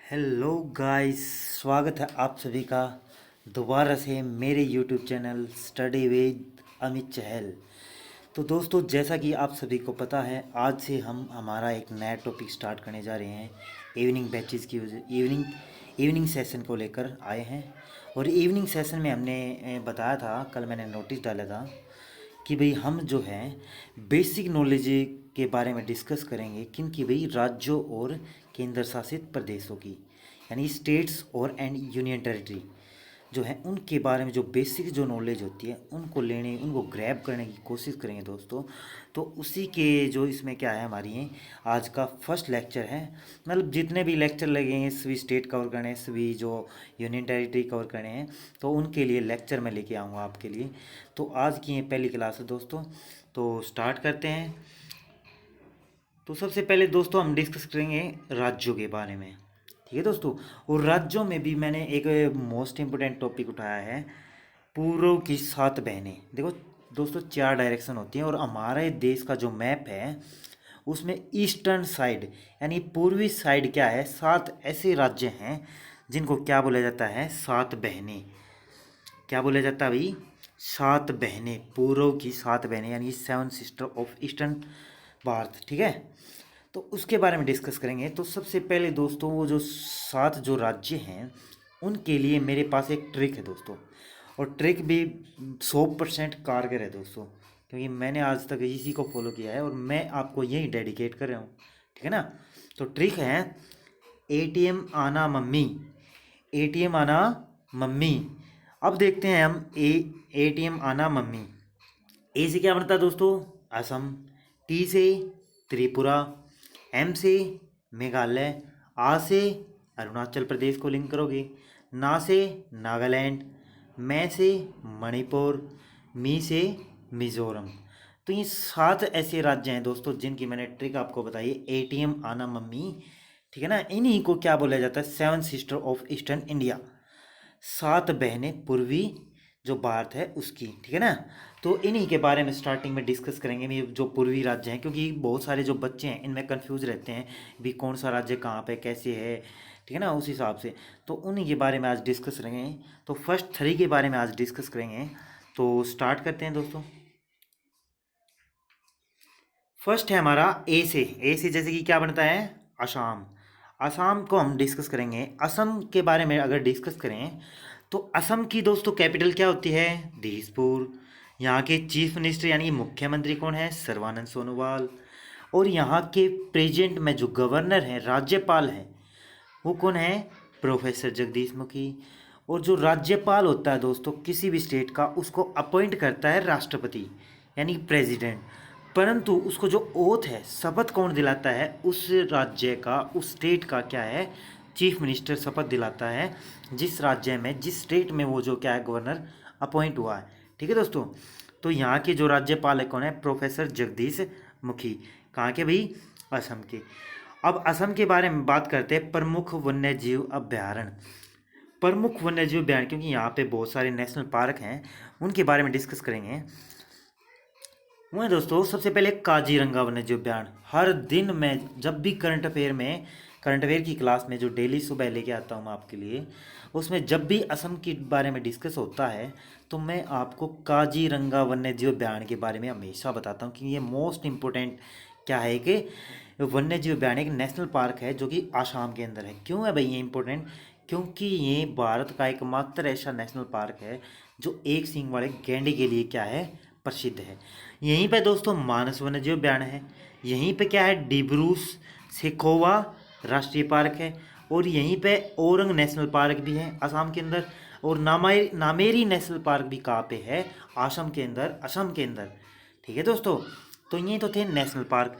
Hello guys, स्वागत है आप सभी का दोबारा से मेरे YouTube channel study with Amit Chahal. तो दोस्तों, जैसा कि आप सभी को पता है, आज से हम हमारा एक नया टॉपिक स्टार्ट करने जा रहे हैं। इवनिंग बैचेस की इवनिंग सेशन को लेकर आए हैं। और इवनिंग सेशन में हमने बताया था, कल मैंने नोटिस डाला था कि भाई हम जो है बेसिक नॉलेज के बारे में डिस्कस करेंगे, किन की भाई राज्यों और केंद्र शासित प्रदेशों की, यानी स्टेट्स और एंड यूनियन टेरिटरी जो है उनके बारे में जो बेसिक जो नॉलेज होती है उनको ग्रैब करने की कोशिश करेंगे दोस्तों। तो उसी के जो इसमें क्या है, हमारी ये आज का फर्स्ट लेक्चर है। मतलब जितने भी लेक्चर लगे हैं सभी स्टेट कवर करने हैं, सभी जो यूनियन टेरिटरी कवर करने हैं, तो उनके लिए लेक्चर मैं लेके आऊँगा आपके लिए। तो आज की ये पहली क्लास है दोस्तों, तो स्टार्ट करते हैं। तो सबसे पहले दोस्तों हम डिस्कस करेंगे राज्यों के बारे में, ठीक है दोस्तों। और राज्यों में भी मैंने एक मोस्ट इम्पोर्टेंट टॉपिक उठाया है, पूर्व की 7 बहनें। देखो दोस्तों, 4 डायरेक्शन होती हैं और हमारे देश का जो मैप है उसमें ईस्टर्न साइड यानी पूर्वी साइड क्या है, 7 ऐसे राज्य हैं जिनको क्या बोला जाता है, 7 बहनें। क्या बोला जाता है भाई, 7 बहनें, पूर्व की 7 बहनें यानी 7 सिस्टर ऑफ ईस्टर्न भारत, ठीक है। तो उसके बारे में डिस्कस करेंगे। तो सबसे पहले दोस्तों, वो जो 7 जो राज्य हैं उनके लिए मेरे पास एक ट्रिक है दोस्तों, और ट्रिक भी 100% कारगर है दोस्तों, क्योंकि मैंने आज तक इसी को फॉलो किया है और मैं आपको यही डेडिकेट कर रहा हूँ, ठीक है ना। तो ट्रिक है एटीएम आना मम्मी, एटीएम आना मम्मी। अब देखते हैं हम एटीएम आना मम्मी। ए से क्या बनता है दोस्तों, असम। टी से त्रिपुरा। एम से मेघालय। आ से अरुणाचल प्रदेश को लिंक करोगे। ना से नागालैंड। मैं से मणिपुर। मी से मिजोरम। तो ये 7 ऐसे राज्य हैं दोस्तों जिनकी मैंने ट्रिक आपको बताई, एटीएम आना मम्मी, ठीक है ना। इन्हीं को क्या बोला जाता है, 7 सिस्टर ऑफ ईस्टर्न इंडिया, 7 बहनें पूर्वी जो भारत है उसकी, ठीक है ना। तो इन्हीं के बारे में स्टार्टिंग में डिस्कस करेंगे, ये जो पूर्वी राज्य हैं, क्योंकि बहुत सारे जो बच्चे हैं इनमें कंफ्यूज रहते हैं भी कौन सा राज्य कहाँ पे कैसे है, ठीक है ना, उस हिसाब से। तो उन्हीं के बारे में आज डिस्कस करेंगे। तो फर्स्ट 3 के बारे में आज डिस्कस करेंगे। तो स्टार्ट करते हैं दोस्तों। फर्स्ट है हमारा ए से। ए से जैसे कि क्या बनता है, असम। असम को हम डिस्कस करेंगे। असम के बारे में अगर डिस्कस करें तो असम की दोस्तों कैपिटल क्या होती है, दिसपुर। यहाँ के चीफ मिनिस्टर यानी मुख्यमंत्री कौन है, सर्बानंद सोनोवाल। और यहाँ के प्रेजेंट में जो गवर्नर हैं, राज्यपाल हैं, वो कौन है, प्रोफेसर जगदीश मुखी। और जो राज्यपाल होता है दोस्तों किसी भी स्टेट का, उसको अपॉइंट करता है राष्ट्रपति यानी प्रेसिडेंट। परंतु उसको जो ओथ है, शपथ कौन दिलाता है, उस राज्य का, उस स्टेट का क्या है, चीफ मिनिस्टर शपथ दिलाता है, जिस राज्य में, जिस स्टेट में वो जो क्या है गवर्नर अपॉइंट हुआ है, ठीक है दोस्तों। तो यहाँ के जो राज्यपाल है कौन है, प्रोफेसर जगदीश मुखी। कहाँ के भाई, असम के। अब असम के बारे में बात करते हैं, प्रमुख वन्यजीव अभ्यारण्य। प्रमुख वन्यजीव अभ्यारण्य, क्योंकि यहाँ पे बहुत सारे नेशनल पार्क हैं, उनके बारे में डिस्कस करेंगे। वहीं दोस्तों सबसे पहले काजीरंगा वन्यजीव उद्यान। हर दिन मैं जब भी करंट अफेयर की क्लास में जो डेली सुबह लेके आता हूँ मैं आपके लिए, उसमें जब भी असम के बारे में डिस्कस होता है तो मैं आपको काजीरंगा वन्यजीव उद्यान के बारे में हमेशा बताता हूँ कि ये मोस्ट इम्पोर्टेंट क्या है कि वन्यजीव उद्यान एक नेशनल पार्क है जो कि आसाम के अंदर है। क्यों है भाई ये इम्पोर्टेंट, क्योंकि ये भारत का एकमात्र ऐसा नेशनल पार्क है जो एक सींग वाले गैंडे के लिए क्या है, प्रसिद्ध है। यहीं पे दोस्तों मानस वन्यजीव उद्यान है। यहीं पे क्या है, डिब्रू सेखोवा राष्ट्रीय पार्क है। और यहीं पे औरंग नेशनल पार्क भी है असम के अंदर। और नामेरी नेशनल पार्क भी कहाँ पे है, असम के अंदर, असम के अंदर, ठीक है दोस्तों। तो ये तो थे नेशनल पार्क,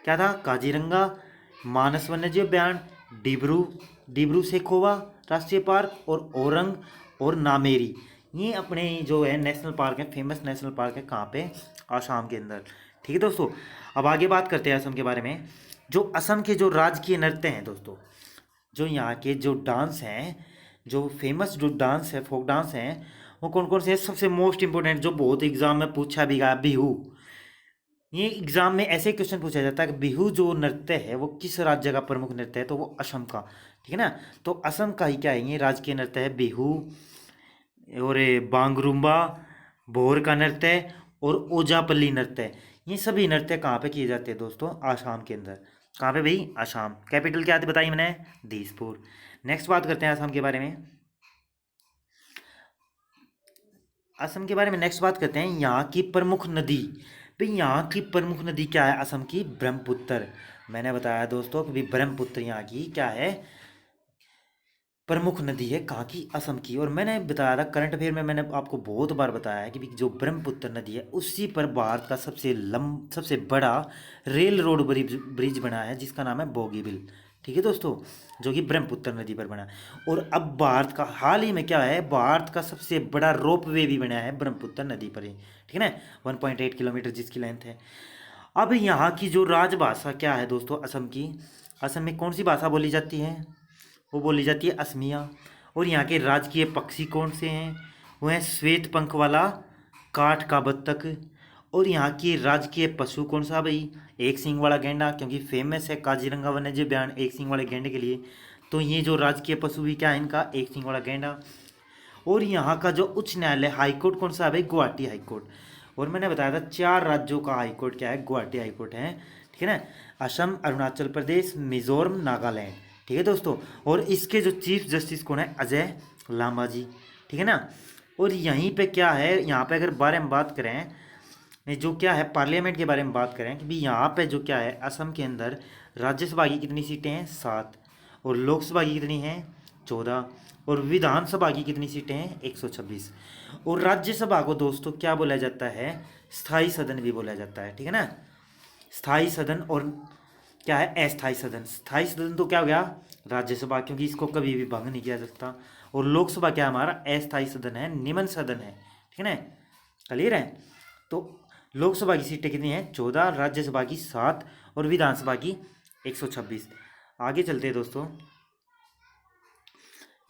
क्या था, काजीरंगा, मानस वन्यजीव उद्यान, डिब्रू डिब्रू सेखोवा राष्ट्रीय पार्क और औरंग और नामेरी। ये अपने जो है नेशनल पार्क है, फेमस नेशनल पार्क है, कहाँ पे, आसाम के अंदर, ठीक है दोस्तों। अब आगे बात करते हैं असम के बारे में। जो असम के जो राजकीय नृत्य हैं दोस्तों, जो यहाँ के जो डांस हैं, जो फेमस जो डांस है, फोक डांस हैं, वो कौन कौन से हैं। सबसे मोस्ट इंपोर्टेंट जो बहुत एग्जाम में पूछा भी गया, बिहू। ये एग्जाम में ऐसे क्वेश्चन पूछा जाता है कि बिहू जो नृत्य है वो किस राज्य का प्रमुख नृत्य है, तो वो असम का, ठीक है ना। तो असम का ही क्या है, ये राजकीय नृत्य है बिहू, और ये बांगरुम्बा, भोर का नृत्य और ओजापल्ली नृत्य। ये सभी नृत्य कहाँ पे किए जाते हैं दोस्तों, आसाम के अंदर। कहाँ पे भाई, आसाम। कैपिटल क्या थी बताई मैंने, दिसपुर। नेक्स्ट बात करते हैं असम के बारे में। असम के बारे में नेक्स्ट बात करते हैं, यहाँ की प्रमुख नदी। भाई यहाँ की प्रमुख नदी क्या है असम की, ब्रह्मपुत्र। मैंने बताया दोस्तों कि भाई ब्रह्मपुत्र यहाँ की क्या है, प्रमुख नदी है कहाँ की, असम की। और मैंने बताया था करंट अफेयर में, मैंने आपको बहुत बार बताया है कि भाई जो ब्रह्मपुत्र नदी है उसी पर भारत का सबसे बड़ा रेल रोड ब्रिज बना है, जिसका नाम है बोगीबिल। ठीक है दोस्तों, जो कि ब्रह्मपुत्र नदी पर बना है। और अब भारत का हाल ही में क्या है, भारत का सबसे बड़ा रोप वे भी बना है ब्रह्मपुत्र नदी पर ही। ठीक है ना, 1.8 किलोमीटर जिसकी लेंथ है। अब यहाँ की जो राजभाषा क्या है दोस्तों असम की, असम में कौन सी भाषा बोली जाती है, वो बोली जाती है असमिया। और यहाँ के राजकीय पक्षी कौन से हैं, वो है श्वेत पंख वाला काठ का बत्तख। और यहाँ की राजकीय पशु कौन सा भाई, एक सींग वाला गेंडा, क्योंकि फेमस है काजीरंगा वन्यजीव अभयारण्य एक सींग वाले गेंडे के लिए। तो ये जो राजकीय पशु भी क्या है इनका, एक सींग वाला गेंडा। और यहाँ का जो उच्च न्यायालय हाईकोर्ट कौन सा है भाई, गुवाहाटी हाईकोर्ट। और मैंने बताया था 4 राज्यों का हाईकोर्ट क्या है, गुवाहाटी हाईकोर्ट है। ठीक है ना, असम, अरुणाचल प्रदेश, मिजोरम, नागालैंड। ठीक है दोस्तों, और इसके जो चीफ जस्टिस कौन है, अजय लांबा जी। ठीक है ना। और यहीं पे क्या है, यहाँ पे अगर बारे में बात करें, जो क्या है पार्लियामेंट के बारे में बात करें कि भाई यहाँ पे जो क्या है असम के अंदर राज्यसभा की कितनी सीटें हैं, 7। और लोकसभा की कितनी हैं, 14। और विधानसभा की कितनी सीटें हैं, 126। और राज्यसभा को दोस्तों क्या बोला जाता है, स्थायी सदन भी बोला जाता है। ठीक है ना, स्थायी सदन। और क्या है, अस्थायी सदन। स्थायी सदन तो क्या हो गया, राज्यसभा, क्योंकि इसको कभी भी भंग नहीं किया जा सकता। और लोकसभा क्या हमारा अस्थायी सदन है, निम्न सदन है। ठीक है ना, क्लियर है। तो लोकसभा की सीटें कितनी हैं, 14, राज्यसभा की 7 और विधानसभा की 126। आगे चलते हैं दोस्तों,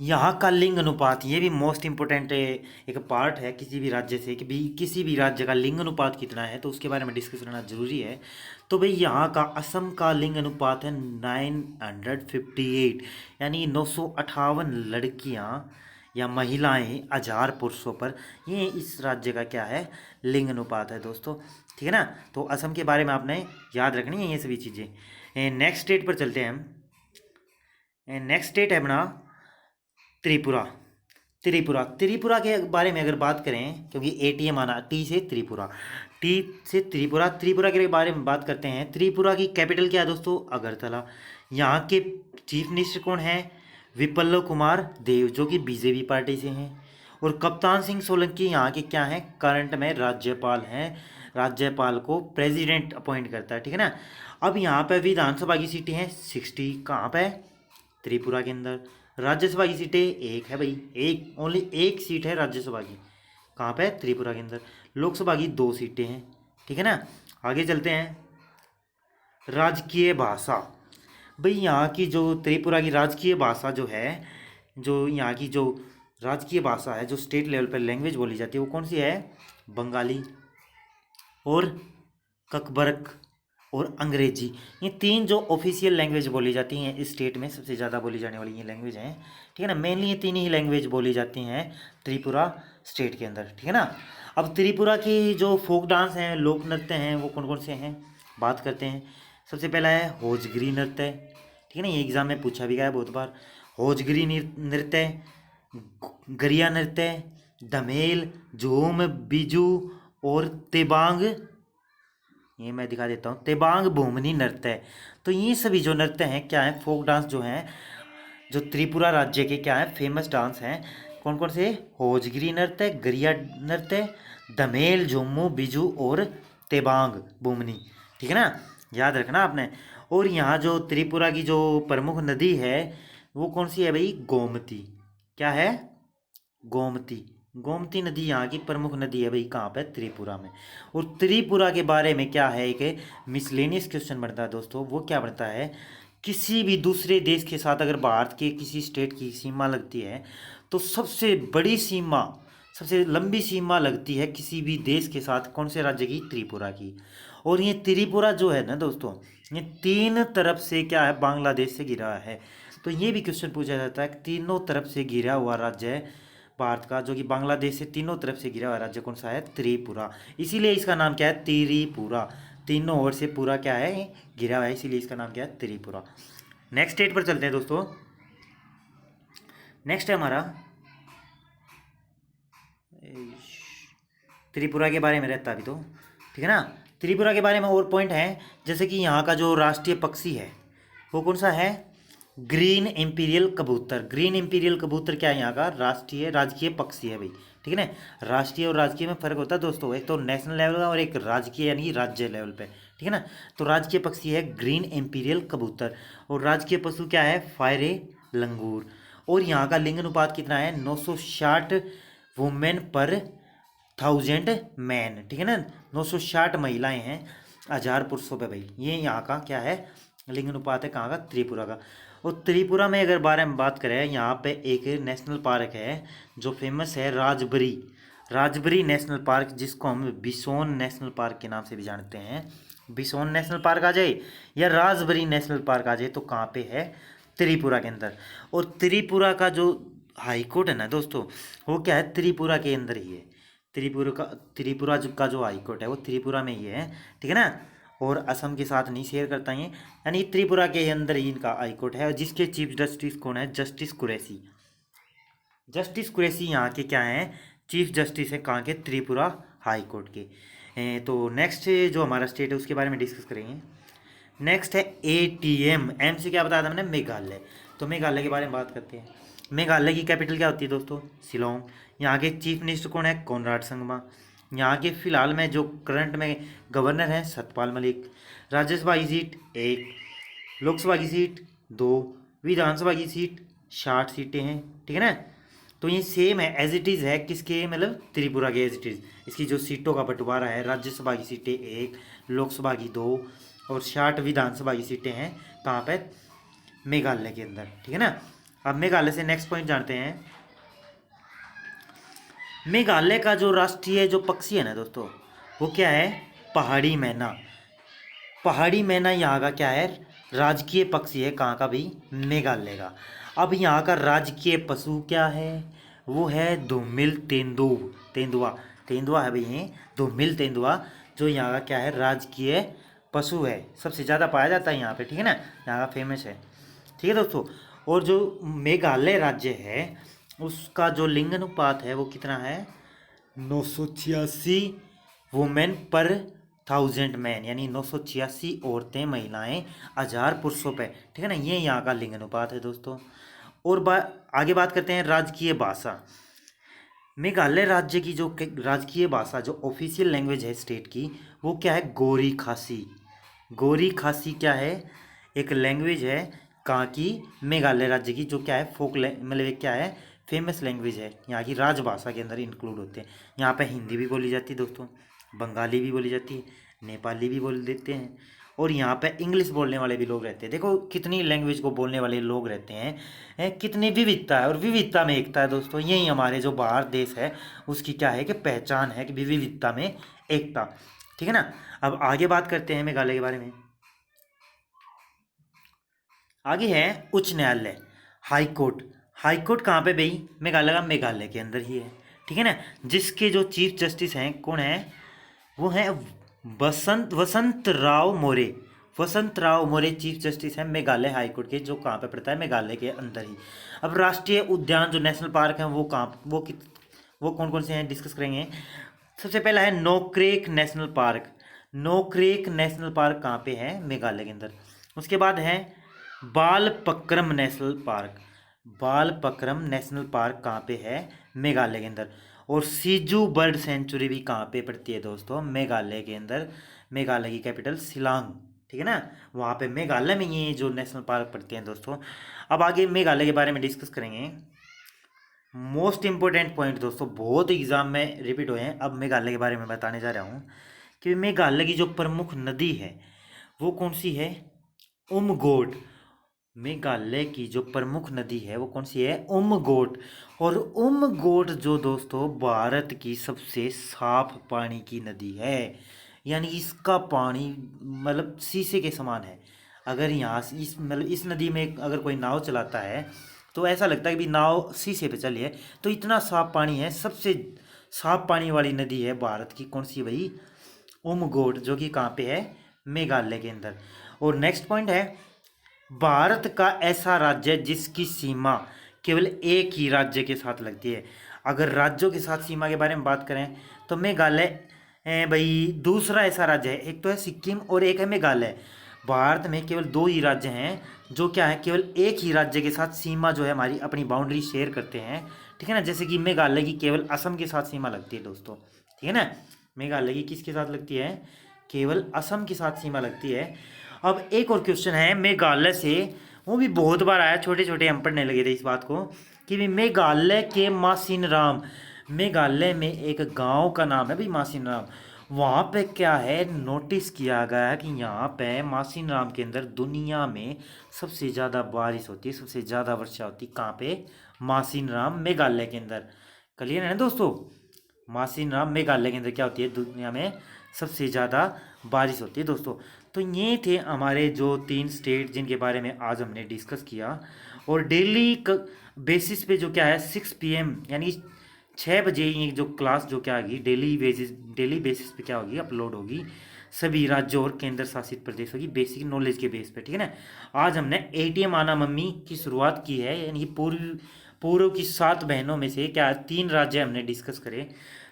यहाँ का लिंग अनुपात, ये भी मोस्ट इम्पोर्टेंट एक पार्ट है किसी भी राज्य से, कि भाई किसी भी राज्य का लिंग अनुपात कितना है, तो उसके बारे में डिस्कस करना जरूरी है। तो भाई यहाँ का असम का लिंग अनुपात है 958, यानी 958 लड़कियाँ या महिलाएं 1000 पुरुषों पर, ये इस राज्य का क्या है, लिंग अनुपात है दोस्तों। ठीक है ना, तो असम के बारे में आपने याद रखनी है ये सभी चीज़ें। नेक्स्ट स्टेट पर चलते हैं हम। नेक्स्ट स्टेट है अपना त्रिपुरा। त्रिपुरा के बारे में अगर बात करें, क्योंकि एटीएम आना, टी से त्रिपुरा, टी से त्रिपुरा, त्रिपुरा के बारे में बात करते हैं। त्रिपुरा की कैपिटल क्या है दोस्तों, अगरतला। यहाँ के चीफ मिनिस्टर कौन है, विप्लव कुमार देव, जो कि बीजेपी पार्टी से हैं। और कप्तान सिंह सोलंकी यहाँ के क्या हैं, करंट में राज्यपाल हैं। राज्यपाल को प्रेसिडेंट अपॉइंट करता है। ठीक है ना। अब यहाँ पे विधानसभा की सीटें हैं 60, कहाँ पे, त्रिपुरा के अंदर। राज्यसभा की सीटें एक है भाई, एक ओनली एक सीट है राज्यसभा की, कहाँ पे, त्रिपुरा के अंदर। लोकसभा की 2 सीटें हैं। ठीक है ना। आगे चलते हैं, राजकीय भाषा। भाई यहाँ की जो त्रिपुरा की राजकीय भाषा जो है, जो यहाँ की जो राजकीय भाषा है, जो स्टेट लेवल पर लैंग्वेज बोली जाती है, वो कौन सी है, बंगाली और ककबरक और अंग्रेजी। ये 3 जो ऑफिशियल लैंग्वेज बोली जाती हैं इस स्टेट में, सबसे ज़्यादा बोली जाने वाली ये लैंग्वेज हैं। ठीक है ना, मेनली ये 3 ही लैंग्वेज बोली जाती हैं त्रिपुरा स्टेट के अंदर। ठीक है ना। अब त्रिपुरा की जो फोक डांस हैं, लोक नृत्य हैं, वो कौन कौन से हैं, बात करते हैं। सबसे पहला है होजगिरी नृत्य। ठीक है ना, ये एग्जाम में पूछा भी गया है बहुत बार। होजगिरी नृत्य, गरिया नृत्य, धमेल, झूम, बिजू और तेबांग, ये मैं दिखा देता हूँ, तेबांग भूमनी नृत्य। तो ये सभी जो नृत्य हैं क्या है, फोक डांस जो हैं, जो त्रिपुरा राज्य के क्या है फेमस डांस हैं, कौन कौन से, होजगिरी नृत्य, गरिया नृत्य, धमेल, झुम्मू, बिजू और तेबांग भूमनी। ठीक है ना, याद रखना आपने। और यहाँ जो त्रिपुरा की जो प्रमुख नदी है वो कौन सी है भाई, गोमती। क्या है, गोमती। गोमती नदी यहाँ की प्रमुख नदी है भाई, कहाँ पे, त्रिपुरा में। और त्रिपुरा के बारे में क्या है, एक मिसलेनियस क्वेश्चन बनता है दोस्तों। वो क्या बनता है, किसी भी दूसरे देश के साथ अगर भारत के किसी स्टेट की सीमा लगती है, तो सबसे बड़ी सीमा, सबसे लंबी सीमा लगती है किसी भी देश के साथ, कौन से राज्य की, त्रिपुरा की। और ये त्रिपुरा जो है ना दोस्तों, ये 3 तरफ से क्या है, बांग्लादेश से घिरा है। तो ये भी क्वेश्चन पूछा जाता है कि तीनों तरफ से घिरा हुआ राज्य है भारत का, जो कि बांग्लादेश से तीनों तरफ से घिरा हुआ राज्य कौन सा है? त्रिपुरा। इसीलिए इसका नाम क्या है? त्रिपुरा। तीनों ओर से पूरा क्या है? घिरा हुआ है, इसीलिए इसका नाम क्या है? त्रिपुरा। नेक्स्ट स्टेट पर चलते हैं दोस्तों। नेक्स्ट है हमारा त्रिपुरा के बारे में रहता है अभी तो, ठीक है ना। त्रिपुरा के बारे में और पॉइंट है, जैसे कि यहाँ का जो राष्ट्रीय पक्षी है वो कौन सा है? ग्रीन इंपीरियल कबूतर। ग्रीन इंपीरियल कबूतर क्या है? यहाँ का राष्ट्रीय राजकीय पक्षी है भाई, ठीक है ना। राष्ट्रीय और राजकीय में फर्क होता है दोस्तों, एक तो नेशनल लेवल का और एक राजकीय यानी राज्य लेवल पे, ठीक है ना। तो राजकीय पक्षी है ग्रीन इंपीरियल कबूतर, और राजकीय पशु क्या है? फायरे लंगूर। और यहाँ का लिंग अनुपात कितना है? 960 वुमेन पर 1000 मैन, ठीक है ना। 960 महिलाएं हैं 1000 पुरुषों पे भाई। ये यहाँ का क्या है? लिंग अनुपात है कहाँ का? त्रिपुरा का। और त्रिपुरा में अगर बारे में बात करें, यहाँ पे एक नेशनल पार्क है जो फेमस है, राजबरी। राजबरी नेशनल पार्क, जिसको हम बिसोन नेशनल पार्क के नाम से भी जानते हैं। बिसोन नेशनल पार्क आ जाए या राजबरी नेशनल पार्क आ जाए तो कहाँ पे है? त्रिपुरा के अंदर। और त्रिपुरा का जो हाई कोर्ट है ना दोस्तों, वो क्या है? त्रिपुरा के अंदर ही है। त्रिपुरा का जो हाई कोर्ट है वो त्रिपुरा में ही है, ठीक है ना। और असम के साथ नहीं शेयर करता ये, यानी त्रिपुरा के अंदर ही इनका हाई कोर्ट है। और जिसके चीफ जस्टिस कौन है? जस्टिस कुरैशी। जस्टिस कुरैशी यहाँ के क्या हैं? चीफ जस्टिस है कहाँ के? त्रिपुरा हाई कोर्ट के। तो नेक्स्ट जो हमारा स्टेट है उसके बारे में डिस्कस करेंगे। नेक्स्ट है ATM। एम से क्या बताया था मैंने? मेघालय। तो मेघालय के बारे में बात करते हैं। मेघालय की कैपिटल क्या होती है दोस्तों? शिलोंग। यहाँ के चीफ मिनिस्टर कौन है? कोनराड संगमा। यहाँ के फिलहाल में जो करंट में गवर्नर हैं सतपाल मलिक। राज्यसभा की सीट 1, लोकसभा की सीट 2, विधानसभा की सीट 60 सीटें हैं, ठीक है ना। तो ये सेम है, एज इट इज़ है किसके? मतलब त्रिपुरा के एज इट इज़। इसकी जो सीटों का बंटवारा है, राज्यसभा की सीटें 1, लोकसभा की 2 और 60 विधानसभा की सीटें हैं कहाँ पे? मेघालय के अंदर, ठीक है ना। अब मेघालय से नेक्स्ट पॉइंट जानते हैं। मेघालय का जो राष्ट्रीय जो पक्षी है ना दोस्तों, वो क्या है? पहाड़ी मैना। पहाड़ी मैना यहाँ का क्या है? राजकीय पक्षी है कहाँ का भाई? मेघालय का। अब यहाँ का राजकीय पशु क्या है? वो है धूमिल तेंदुआ। तेंदुआ है भाई ये, धूमिल तेंदुआ, जो यहाँ का क्या है? राजकीय पशु है। सबसे ज़्यादा पाया जाता है यहाँ पे, ठीक है ना, यहाँ का फेमस है, ठीक है दोस्तों। और जो मेघालय राज्य है उसका जो लिंग अनुपात है वो कितना है? 986 वुमेन पर 1000 मैन, यानी 986 औरतें महिलाएं 1000 पुरुषों पे, ठीक है ना। ये यहाँ का लिंग अनुपात है दोस्तों। और आगे बात करते हैं राजकीय भाषा। मेघालय राज्य की जो राजकीय भाषा, जो ऑफिशियल लैंग्वेज है स्टेट की, वो क्या है? गोरी खासी। गोरी खासी क्या है? एक लैंग्वेज है कहाँ की? मेघालय राज्य की, जो क्या है? मतलब एक क्या है? फेमस लैंग्वेज है, यहाँ की राजभाषा के अंदर इंक्लूड होते हैं। यहाँ पे हिंदी भी बोली जाती है दोस्तों, बंगाली भी बोली जाती है, नेपाली भी बोल देते हैं, और यहाँ पे इंग्लिश बोलने वाले भी लोग रहते हैं। देखो कितनी लैंग्वेज को बोलने वाले लोग रहते हैं, कितनी विविधता है, और विविधता में एकता है दोस्तों। यही हमारे जो भारत देश है उसकी क्या है कि पहचान है कि विविधता में एकता, ठीक है ना। अब आगे बात करते हैं मेघालय के बारे में। आगे है उच्च न्यायालय, हाई कोर्ट। हाई कोर्ट कहाँ पे भाई? मेघालय का, मेघालय के अंदर ही है, ठीक है ना। जिसके जो चीफ जस्टिस हैं कौन है? वो है वसंत राव मोरे। वसंत राव मोरे चीफ जस्टिस है मेघालय हाई कोर्ट के, जो कहाँ पे पड़ता है? मेघालय के अंदर ही। अब राष्ट्रीय उद्यान जो नेशनल पार्क है वो कहाँ, वो कौन कौन से हैं डिस्कस करेंगे। सबसे पहला है Nokrek national park. Nokrek national park कहाँ पे है? मेघालय के अंदर। उसके बाद है Balphakram national park. Balphakram national park कहाँ पे है? मेघालय के अंदर। और सीजू बर्ड सेंचुरी भी कहाँ पे पड़ती है दोस्तों? मेघालय के अंदर। मेघालय की कैपिटल शिलांग, ठीक है ना, वहाँ पे मेघालय में ये जो नेशनल पार्क पड़ते हैं दोस्तों। अब आगे मेघालय के बारे में डिस्कस करेंगे। मोस्ट इंपॉर्टेंट पॉइंट दोस्तों, बहुत एग्जाम में रिपीट हुए हैं। अब मेघालय के बारे में बताने जा रहा हूँ कि मेघालय की जो प्रमुख नदी है वो कौन सी है? उमगोट। मेघालय की जो प्रमुख नदी है वो कौन सी है? उमगोट। और उमगोट जो दोस्तों भारत की सबसे साफ पानी की नदी है, यानी इसका पानी मतलब शीशे के समान है। अगर यहाँ से इस मतलब इस नदी में अगर कोई नाव चलाता है तो ऐसा लगता है कि भी नाव शीशे पे चली है। तो इतना साफ पानी है, सबसे साफ पानी वाली नदी है भारत की, कौन सी भाई? उमगोट, जो कि कहाँ पे है? मेघालय के अंदर। और नेक्स्ट पॉइंट है, भारत का ऐसा राज्य जिसकी सीमा केवल एक ही राज्य के साथ लगती है। अगर राज्यों के साथ सीमा के बारे में बात करें तो मेघालय भाई दूसरा ऐसा राज्य है। एक तो है सिक्किम और एक है मेघालय। भारत में केवल दो ही राज्य हैं जो क्या है, केवल एक ही राज्य के साथ सीमा जो है हमारी अपनी बाउंड्री शेयर करते हैं, ठीक है ना। जैसे कि मेघालय की केवल असम के साथ सीमा लगती है दोस्तों, ठीक है ना। मेघालय की किसके साथ लगती है? केवल असम के साथ सीमा लगती है। अब एक और क्वेश्चन है मेघालय से, वो भी बहुत बार आया, छोटे छोटे हम पढ़ने लगे थे इस बात को, कि भी मेघालय के मासिन राम, मेघालय में एक गांव का नाम है भाई मासिन राम। वहाँ पे क्या है, नोटिस किया गया है कि यहाँ पे मासिन राम के अंदर दुनिया में सबसे ज़्यादा बारिश होती है, सबसे ज़्यादा वर्षा होती है। कहाँ पे? मासिन राम, मेघालय के अंदर। क्लियर है ना दोस्तों? मासिन राम मेघालय के अंदर क्या होती है, दुनिया में सबसे ज़्यादा बारिश होती है दोस्तों। तो ये थे हमारे जो 3 स्टेट जिनके बारे में आज हमने डिस्कस किया। और डेली बेसिस पे जो क्या है 6 PM यानी 6 बजे ये जो क्लास जो क्या होगी डेली बेसिस पे क्या होगी, अपलोड होगी सभी राज्यों और केंद्र शासित प्रदेशों की बेसिक नॉलेज के बेस पे, ठीक है ना। आज हमने ATM आना मम्मी की शुरुआत की है, यानी कि पूर्व की 7 बहनों में से क्या 3 राज्य हमने डिस्कस करे।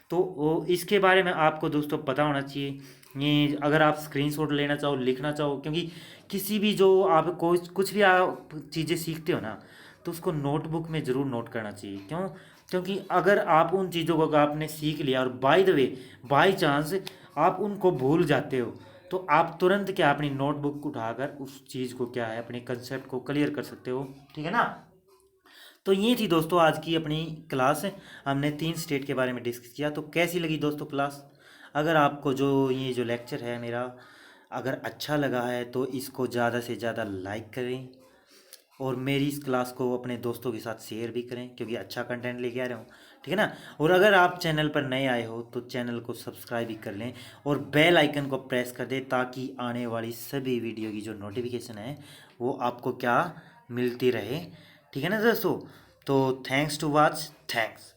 तो इसके बारे में आपको दोस्तों पता होना चाहिए। ये अगर आप स्क्रीनशॉट लेना चाहो, लिखना चाहो, क्योंकि किसी भी जो आप कुछ भी आप चीज़ें सीखते हो ना, तो उसको नोटबुक में ज़रूर नोट करना चाहिए। क्यों? क्योंकि अगर आप उन चीज़ों को आपने सीख लिया और by the way by chance आप उनको भूल जाते हो, तो आप तुरंत क्या अपनी नोटबुक उठाकर उस चीज़ को क्या है, अपने कंसेप्ट को क्लियर कर सकते हो, ठीक है ना। तो ये थी दोस्तों आज की अपनी क्लास। हमने 3 स्टेट के बारे में डिस्कस किया। तो कैसी लगी दोस्तों क्लास? अगर आपको ये जो लेक्चर है मेरा अगर अच्छा लगा है तो इसको ज़्यादा से ज़्यादा लाइक करें और मेरी इस क्लास को अपने दोस्तों के साथ शेयर भी करें, क्योंकि अच्छा कंटेंट लेके आ रहा हूँ, ठीक है ना। और अगर आप चैनल पर नए आए हो तो चैनल को सब्सक्राइब भी कर लें और बेल आइकन को प्रेस कर दें, ताकि आने वाली सभी वीडियो की जो नोटिफिकेशन है वो आपको क्या मिलती रहे, ठीक है ना दोस्तों। तो थैंक्स टू वॉच, थैंक्स।